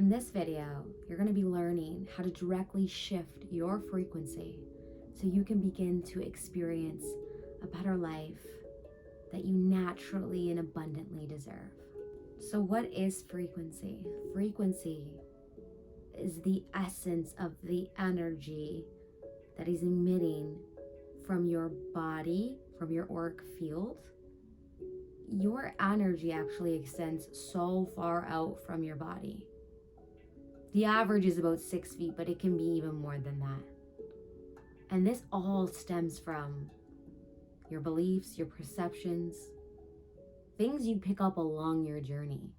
In this video, you're going to be learning how to directly shift your frequency so you can begin to experience a better life that you naturally and abundantly deserve. So what is frequency? Frequency is the essence of the energy that is emitting from your body, from your auric field. Your energy actually extends so far out from your body. The average is about 6 feet, but it can be even more than that. And this all stems from your beliefs, your perceptions, things you pick up along your journey.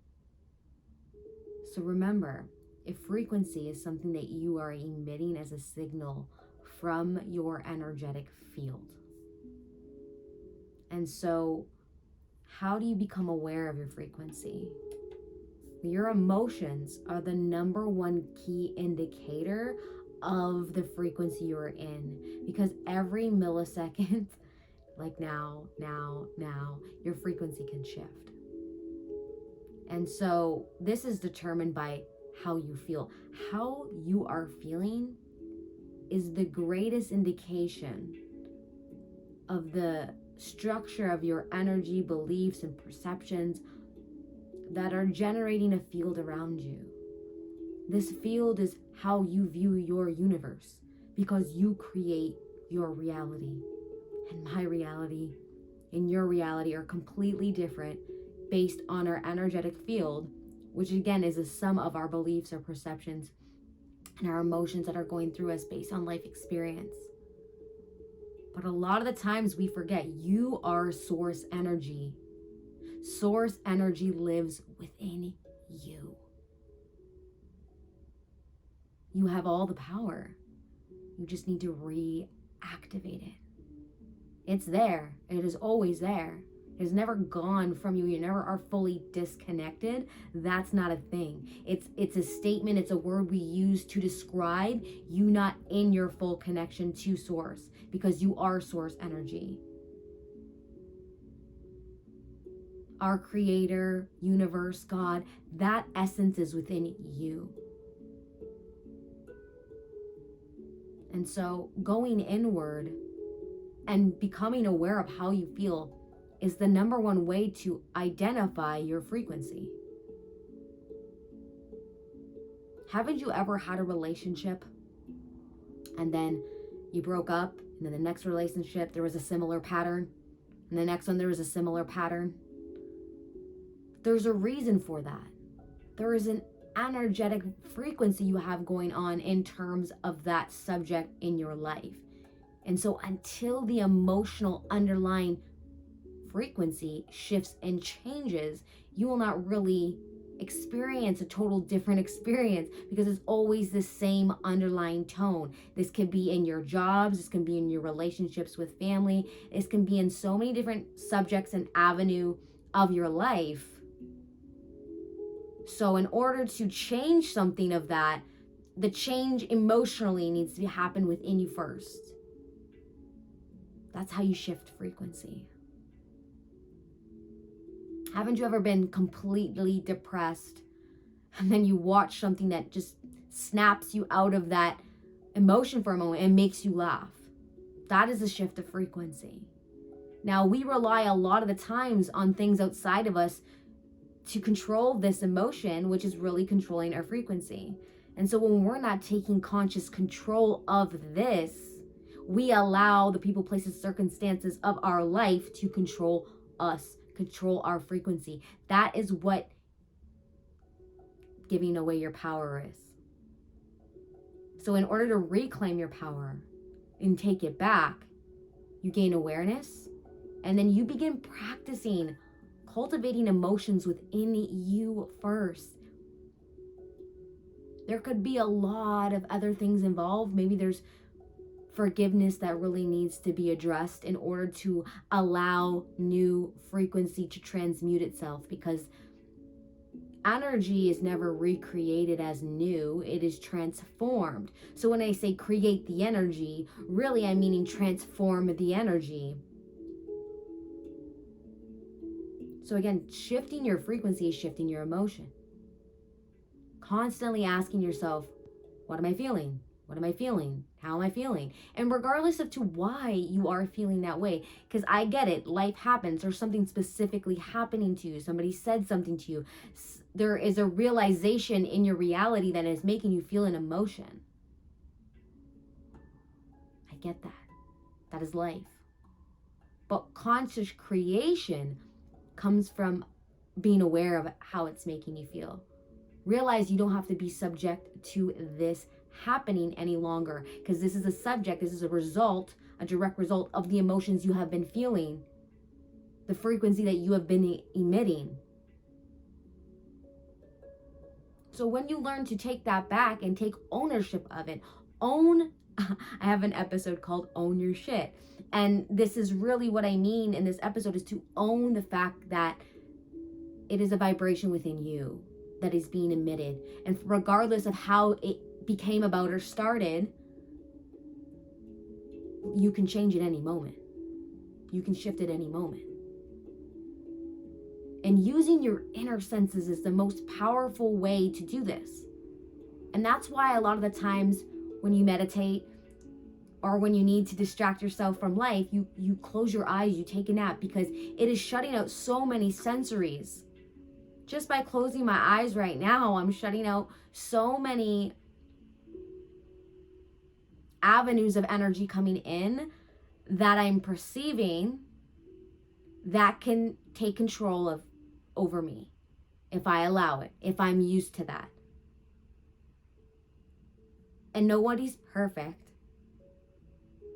So remember, if frequency is something that you are emitting as a signal from your energetic field. And so, how do you become aware of your frequency? Your emotions are the number one key indicator of the frequency you're in, because every millisecond, like now, your frequency can shift. And so this is determined by how you feel. How you are feeling is the greatest indication of the structure of your energy, beliefs, and perceptions that are generating a field around you. This field is how you view your universe, because you create your reality. And my reality and your reality are completely different based on our energetic field, which again is a sum of our beliefs, our perceptions, and our emotions that are going through us based on life experience. But a lot of the times we forget you are source energy. Source energy lives within you. You have all the power. You just need to reactivate it. It's there. It is always there. It is never gone from you. You never are fully disconnected. That's not a thing. It's a statement. It's a word we use to describe you not in your full connection to source, because you are source energy. Our creator, universe, God, that essence is within you. And so going inward and becoming aware of how you feel is the number one way to identify your frequency. Haven't you ever had a relationship and then you broke up, and then the next relationship there was a similar pattern, and the next one there was a similar pattern? There's a reason for that. There is an energetic frequency you have going on in terms of that subject in your life. And so until the emotional underlying frequency shifts and changes, you will not really experience a total different experience, because it's always the same underlying tone. This could be in your jobs, this can be in your relationships with family, this can be in so many different subjects and avenue of your life. So in order to change something of that, the change emotionally needs to happen within you first. That's how you shift frequency. Haven't you ever been completely depressed and then you watch something that just snaps you out of that emotion for a moment and makes you laugh? That is a shift of frequency. Now, we rely a lot of the times on things outside of us to control this emotion, which is really controlling our frequency. And so when we're not taking conscious control of this, we allow the people, places, circumstances of our life to control us, control our frequency. That is what giving away your power is. So in order to reclaim your power and take it back, you gain awareness, and then you begin practicing cultivating emotions within you first. There could be a lot of other things involved. Maybe there's forgiveness that really needs to be addressed in order to allow new frequency to transmute itself, because energy is never recreated as new, it is transformed. So when I say create the energy, really I'm meaning transform the energy. So again, shifting your frequency is shifting your emotion. constantly asking yourself, what am I feeling? What am I feeling? How am I feeling? And regardless of to why you are feeling that way, because I get it, life happens. There's something specifically happening to you. Somebody said something to you. There is a realization in your reality that is making you feel an emotion. I get that. That is life. But conscious creation comes from being aware of how it's making you feel. Realize you don't have to be subject to this happening any longer, because this is a subject, this is a result, a direct result of the emotions you have been feeling, the frequency that you have been emitting. So when you learn to take that back and take ownership of it, I have an episode called Own Your Shit. And this is really what I mean in this episode, is to own the fact that it is a vibration within you that is being emitted. And regardless of how it became about or started, you can change at any moment. You can shift at any moment. And using your inner senses is the most powerful way to do this. And that's why a lot of the times when you meditate or when you need to distract yourself from life, you close your eyes, you take a nap, because it is shutting out so many sensories. Just by closing my eyes right now, I'm shutting out so many avenues of energy coming in that I'm perceiving that can take control over me if I allow it, if I'm used to that. And nobody's perfect.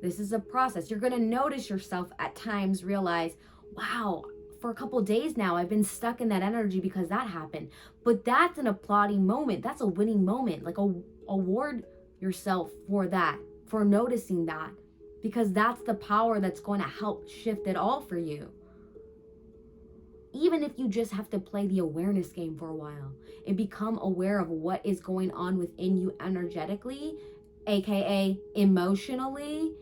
This is a process. You're going to notice yourself at times realize, wow, for a couple days now, I've been stuck in that energy because that happened. But that's an applauding moment. That's a winning moment. Like, award yourself for that, for noticing that, because that's the power that's going to help shift it all for you. Even if you just have to play the awareness game for a while and become aware of what is going on within you energetically, aka emotionally,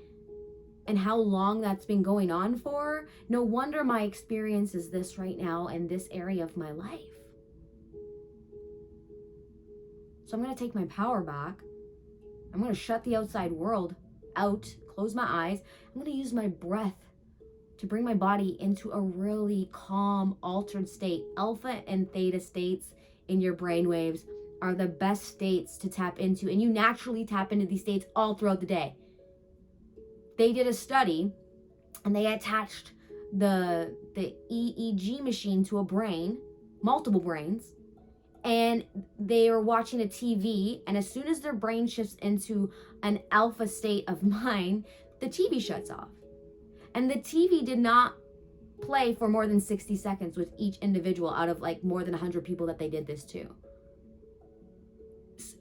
and how long that's been going on for. No wonder my experience is this right now in this area of my life. So I'm going to take my power back. I'm going to shut the outside world out, close my eyes. I'm going to use my breath to bring my body into a really calm, altered state. Alpha and theta states in your brainwaves are the best states to tap into, and you naturally tap into these states all throughout the day. They did a study and they attached the EEG machine to a brain, multiple brains, and they were watching a TV, and as soon as their brain shifts into an alpha state of mind, the TV shuts off. And the TV did not play for more than 60 seconds with each individual out of like more than 100 people that they did this to.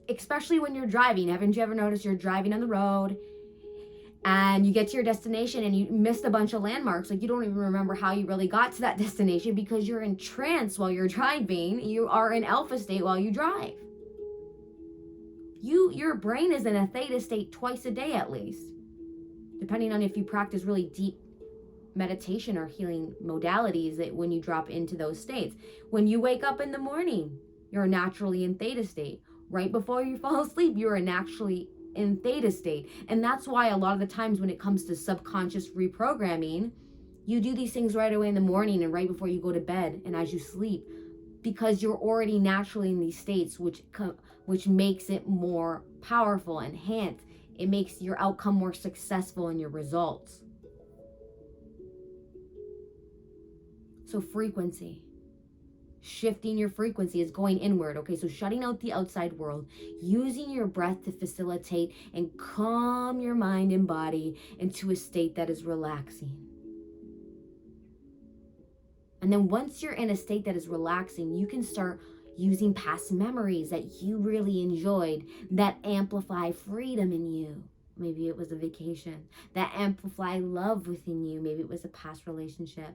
Especially when you're driving. Haven't you ever noticed you're driving on the road and you get to your destination and you missed a bunch of landmarks? Like, you don't even remember how you really got to that destination because you're in trance while you're driving. You are in alpha state while you drive. Your brain is in a theta state twice a day at least, depending on if you practice really deep meditation or healing modalities, that when you drop into those states. When you wake up in the morning, you're naturally in theta state. Right before you fall asleep, you're naturally in theta state. And that's why a lot of the times when it comes to subconscious reprogramming, you do these things right away in the morning and right before you go to bed and as you sleep, because you're already naturally in these states, which makes it more powerful, enhanced. It makes your outcome more successful in your results. So frequency, shifting your frequency is going inward. Okay, so shutting out the outside world, using your breath to facilitate and calm your mind and body into a state that is relaxing. And then once you're in a state that is relaxing, you can start using past memories that you really enjoyed that amplify freedom in you. Maybe it was a vacation. That amplify love within you. Maybe it was a past relationship.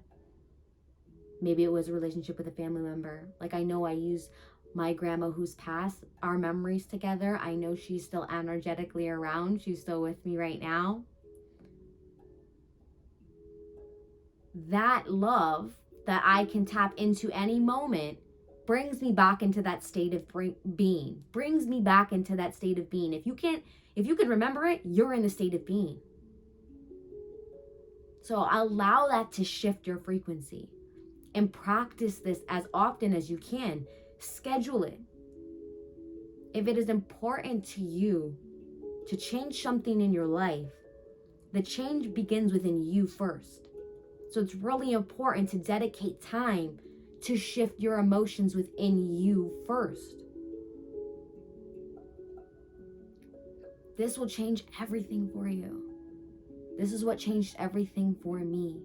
Maybe it was a relationship with a family member. Like, I know I use my grandma who's passed, our memories together. I know she's still energetically around. She's still with me right now. That love that I can tap into any moment brings me back into that state of being. Brings me back into that state of being. If you can remember it, you're in a state of being. So allow that to shift your frequency and practice this as often as you can. Schedule it. If it is important to you to change something in your life, the change begins within you first. So it's really important to dedicate time to shift your emotions within you first. This will change everything for you. This is what changed everything for me.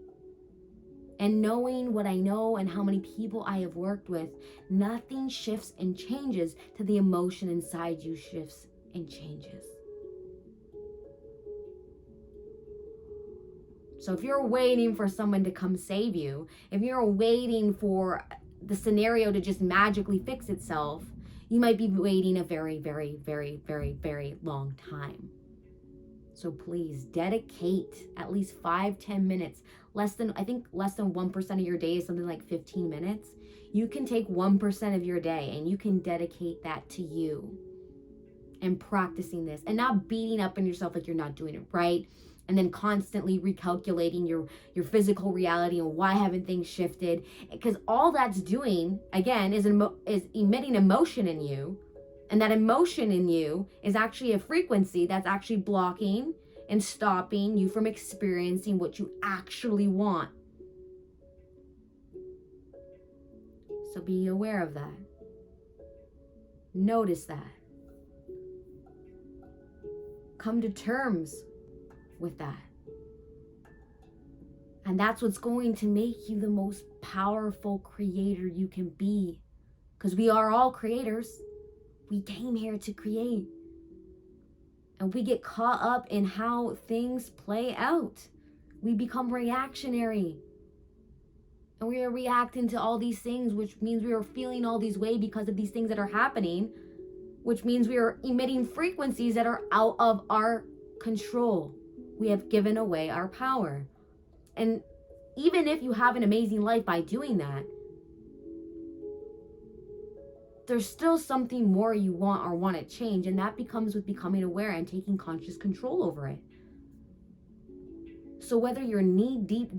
And knowing what I know and how many people I have worked with, nothing shifts and changes till the emotion inside you shifts and changes. So if you're waiting for someone to come save you, if you're waiting for the scenario to just magically fix itself, you might be waiting a very, very, very, very, very long time. So please dedicate at least 5-10 minutes, less than 1% of your day is something like 15 minutes. You can take 1% of your day and you can dedicate that to you and practicing this and not beating up on yourself like you're not doing it right. And then constantly recalculating your physical reality and why haven't things shifted? Because all that's doing, again, is emitting emotion in you. And that emotion in you is actually a frequency that's actually blocking and stopping you from experiencing what you actually want. So be aware of that. Notice that. Come to terms with that. And that's what's going to make you the most powerful creator you can be. Because we are all creators. We came here to create. And we get caught up in how things play out. We become reactionary. And we are reacting to all these things, which means we are feeling all these ways because of these things that are happening, which means we are emitting frequencies that are out of our control. We have given away our power. And even if you have an amazing life by doing that, there's still something more you want or want to change, and that becomes with becoming aware and taking conscious control over it. So whether you're knee deep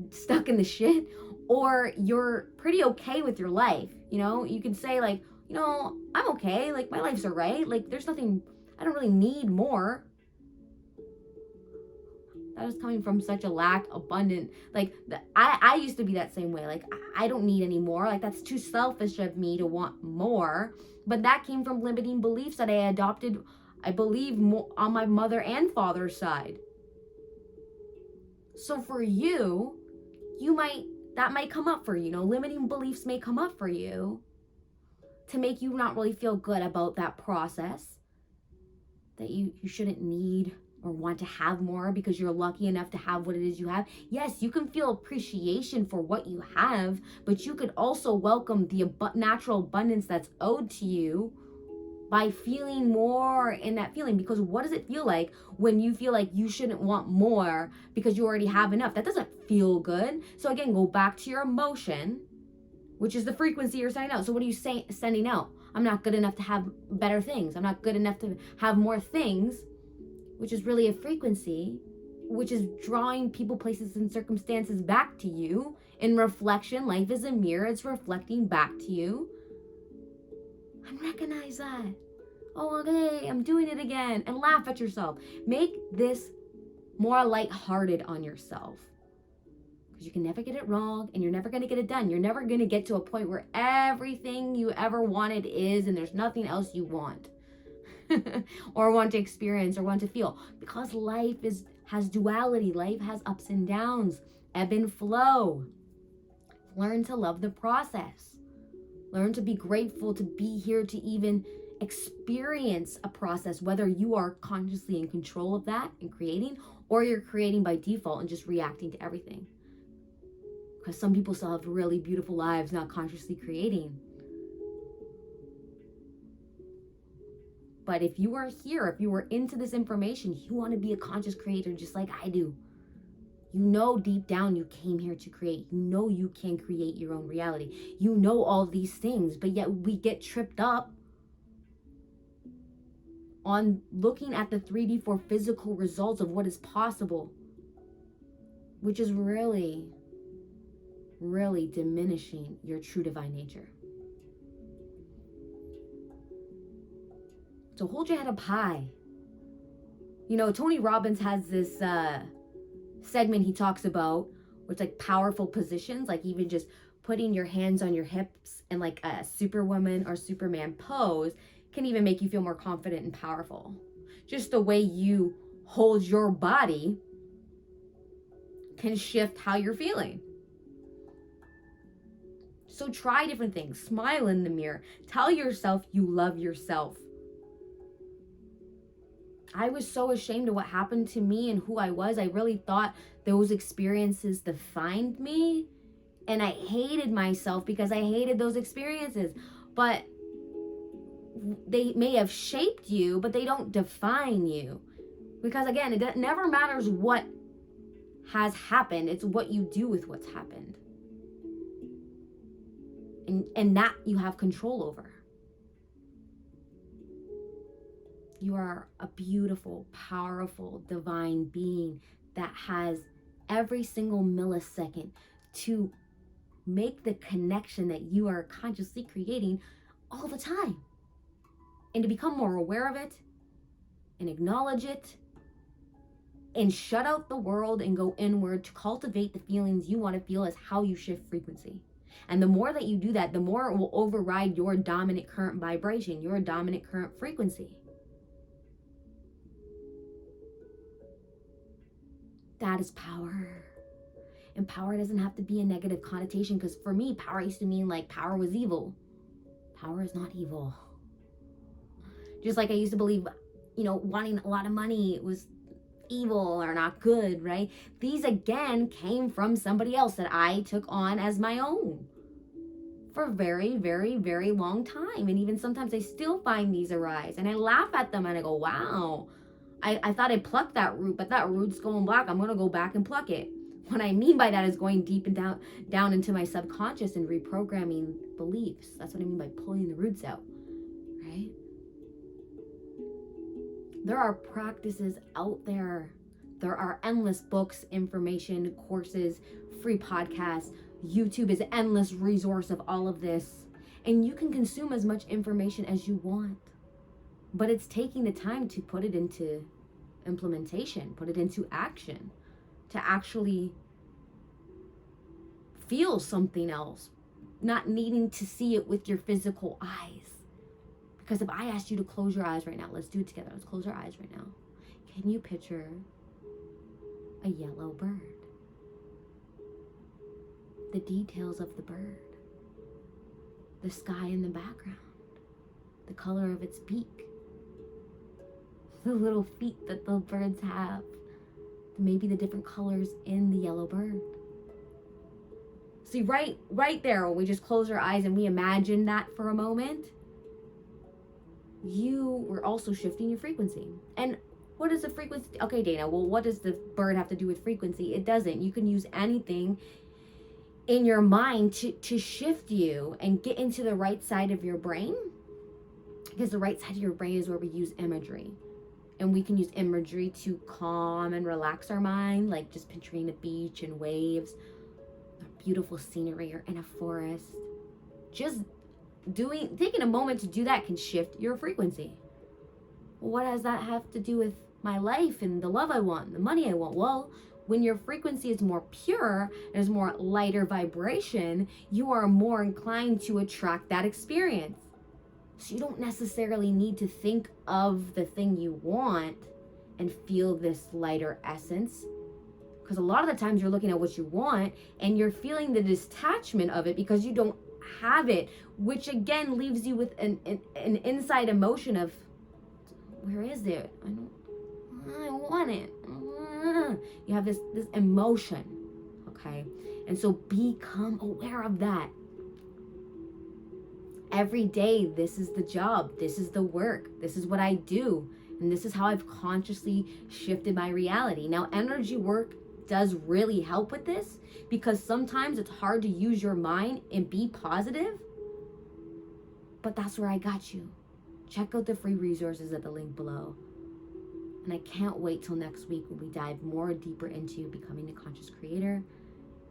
stuck in the shit or you're pretty okay with your life, you can say like, I'm okay, like my life's all right, like there's nothing, I don't really need more. That is coming from such a lack abundant, like I used to be that same way, like I don't need any more, like that's too selfish of me to want more. But that came from limiting beliefs that I adopted, I believe, more on my mother and father's side. So for you, that might come up for you, limiting beliefs may come up for you to make you not really feel good about that process, that you shouldn't need or want to have more because you're lucky enough to have what it is you have. Yes, you can feel appreciation for what you have, but you could also welcome the natural abundance that's owed to you by feeling more in that feeling. Because what does it feel like when you feel like you shouldn't want more because you already have enough? That doesn't feel good. So again, go back to your emotion, which is the frequency you're sending out. So what are you sending out? I'm not good enough to have better things. I'm not good enough to have more things, which is really a frequency, which is drawing people, places, and circumstances back to you. In reflection, life is a mirror. It's reflecting back to you. And recognize that. Oh, okay, I'm doing it again. And laugh at yourself. Make this more lighthearted on yourself. Because you can never get it wrong, and you're never going to get it done. You're never going to get to a point where everything you ever wanted is, and there's nothing else you want. or want to experience or want to feel, because life has duality. Life has ups and downs, ebb and flow. Learn to love the process. Learn to be grateful to be here to even experience a process, whether you are consciously in control of that and creating, or you're creating by default and just reacting to everything. Because some people still have really beautiful lives not consciously creating. But if you are here, if you are into this information, you want to be a conscious creator just like I do. You know deep down you came here to create. You know you can create your own reality. You know all these things, but yet we get tripped up on looking at the 3D for physical results of what is possible, which is really, really diminishing your true divine nature. So hold your head up high. You know, Tony Robbins has this segment he talks about where it's like powerful positions, like even just putting your hands on your hips in like a Superwoman or Superman pose can even make you feel more confident and powerful. Just the way you hold your body can shift how you're feeling. So try different things. Smile in the mirror. Tell yourself you love yourself. I was so ashamed of what happened to me and who I was. I really thought those experiences defined me. And I hated myself because I hated those experiences. But they may have shaped you, but they don't define you. Because again, it never matters what has happened. It's what you do with what's happened. And that you have control over. You are a beautiful, powerful, divine being that has every single millisecond to make the connection that you are consciously creating all the time. And to become more aware of it and acknowledge it and shut out the world and go inward to cultivate the feelings you want to feel as how you shift frequency. And the more that you do that, the more it will override your dominant current vibration, your dominant current frequency. That is power. And power doesn't have to be a negative connotation, because for me, power used to mean like power was evil. Power is not evil. Just like I used to believe, wanting a lot of money was evil or not good, right? These again came from somebody else that I took on as my own for a very, very, very long time. And even sometimes I still find these arise and I laugh at them and I go, wow, I thought I plucked that root, but that root's going black. I'm going to go back and pluck it. What I mean by that is going deep and down into my subconscious and reprogramming beliefs. That's what I mean by pulling the roots out, right? There are practices out there. There are endless books, information, courses, free podcasts. YouTube is an endless resource of all of this. And you can consume as much information as you want. But it's taking the time to put it into implementation, put it into action, to actually feel something else, not needing to see it with your physical eyes. Because if I asked you to close your eyes right now, let's do it together. Let's close our eyes right now. Can you picture a yellow bird? The details of the bird, the sky in the background, the color of its beak, the little feet that the birds have, maybe the different colors in the yellow bird. See, right there, when we just close our eyes and we imagine that for a moment, you were also shifting your frequency. And what is the frequency? Okay, Dana, well, what does the bird have to do with frequency? It doesn't. You can use anything in your mind to shift you and get into the right side of your brain, because the right side of your brain is where we use imagery. And we can use imagery to calm and relax our mind, like just picturing a beach and waves, or beautiful scenery, or in a forest. Just taking a moment to do that can shift your frequency. What does that have to do with my life and the love I want, the money I want? Well, when your frequency is more pure, there's more lighter vibration, you are more inclined to attract that experience. So you don't necessarily need to think of the thing you want and feel this lighter essence. Because a lot of the times you're looking at what you want and you're feeling the detachment of it because you don't have it, which again leaves you with an inside emotion of, where is it? I want it. You have this emotion, okay? And so become aware of that. Every day, this is the job, this is the work, this is what I do, and this is how I've consciously shifted my reality. Now, energy work does really help with this, because sometimes it's hard to use your mind and be positive. But that's where I got you. Check out the free resources at the link below. And I can't wait till next week when we dive more deeper into becoming a conscious creator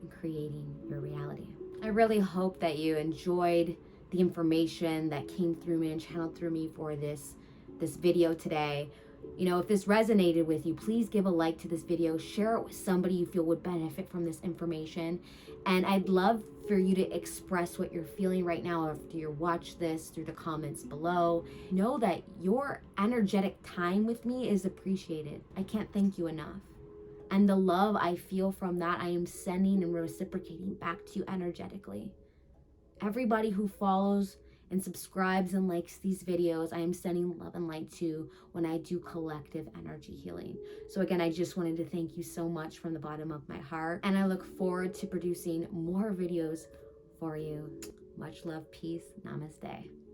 and creating your reality. I really hope that you enjoyed the information that came through me and channeled through me for this video today. You know, if this resonated with you, please give a like to this video, share it with somebody you feel would benefit from this information. And I'd love for you to express what you're feeling right now after you watch this through the comments below. Know that your energetic time with me is appreciated. I can't thank you enough. And the love I feel from that, I am sending and reciprocating back to you energetically. Everybody who follows and subscribes and likes these videos, I am sending love and light to when I do collective energy healing. So again, I just wanted to thank you so much from the bottom of my heart. And I look forward to producing more videos for you. Much love, peace, namaste.